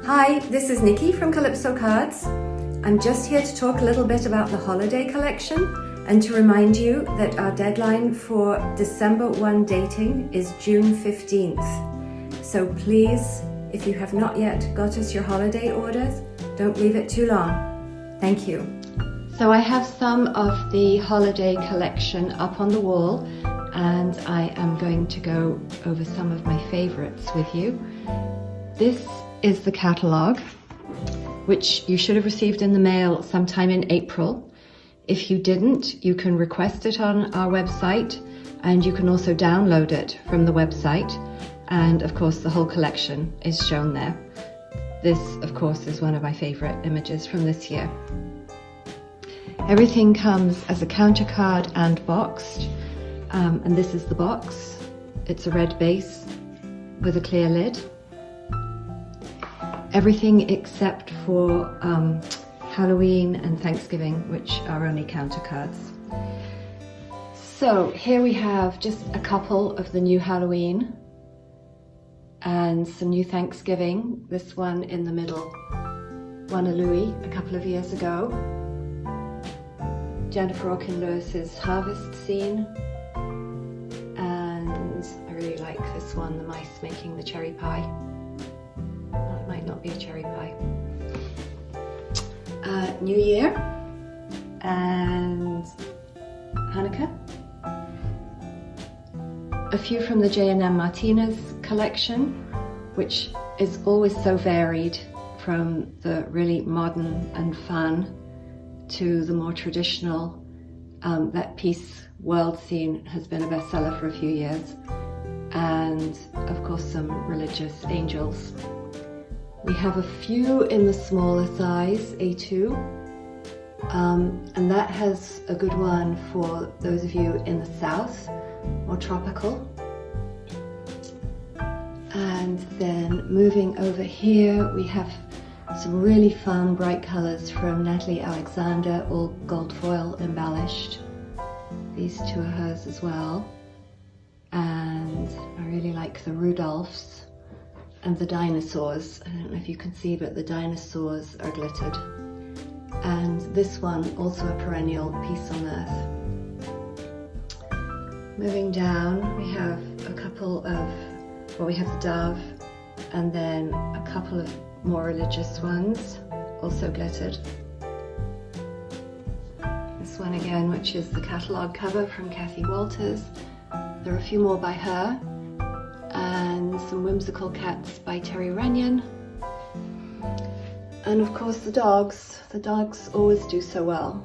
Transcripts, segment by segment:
Hi, this is Nikki from Calypso Cards. I'm just here to talk a little bit about the holiday collection and to remind you that our deadline for December 1 dating is June 15th. So please, if you have not yet got us your holiday orders, don't leave it too long. Thank you. So I have some of the holiday collection up on the wall and I am going to go over some of my favorites with you. This is the catalogue, which you should have received in the mail sometime in April. If you didn't, you can request it on our website and you can also download it from the website. And of course, the whole collection is shown there. This, of course, is one of my favorite images from this year. Everything comes as a counter card and boxed. And this is the box. It's a red base with a clear lid. Everything except for Halloween and Thanksgiving, which are only counter cards. So here we have just a couple of the new Halloween and some new Thanksgiving. This one in the middle won a Louis a couple of years ago. Jennifer Aukin-Lewis's harvest scene. And I really like this one, the mice making the cherry pie. Well, it might not be a cherry pie. New Year and Hanukkah. A few from the J&M Martinez collection, which is always so varied, from the really modern and fun to the more traditional. That Peace World scene has been a bestseller for a few years. And of course some religious angels. We have a few in the smaller size, A2, and that has a good one for those of you in the south, more tropical. And then moving over here, we have some really fun bright colours from Natalie Alexander, all gold foil embellished. These two are hers as well. And I really like the Rudolphs and the dinosaurs. I don't know if you can see, but the dinosaurs are glittered. And this one, also a perennial, Peace on Earth. Moving down, we have a couple of, well, we have the dove, and then a couple of more religious ones, also glittered. This one again, which is the catalogue cover from Kathy Walters. There are a few more by her, and some whimsical cats by Terry Renyon. And of course the dogs. The dogs always do so well.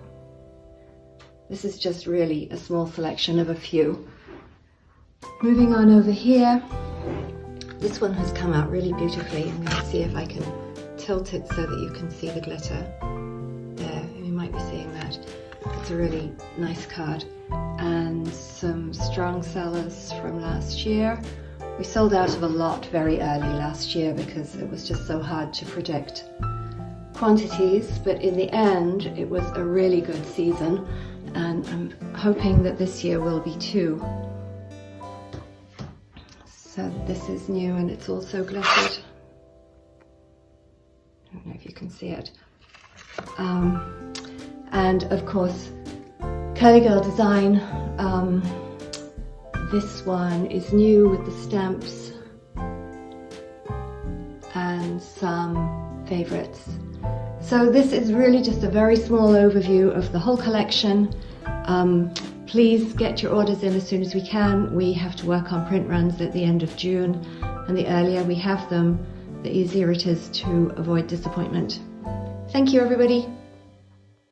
This is just really a small selection of a few. Moving on over here, this one has come out really beautifully. I'm going to see if I can tilt it so that you can see the glitter. There, you might be seeing that. It's a really nice card. And some strong sellers from last year. We sold out of a lot very early last year because it was just so hard to predict quantities, but in the end it was a really good season, and I'm hoping that this year will be too. So this is new and it's also glittered. I don't know if you can see it. And of course, Curly Girl Design. This one is new with the stamps and some favorites. So this is really just a very small overview of the whole collection. Please get your orders in as soon as we can. We have to work on print runs at the end of June, and the earlier we have them, the easier it is to avoid disappointment. Thank you, everybody.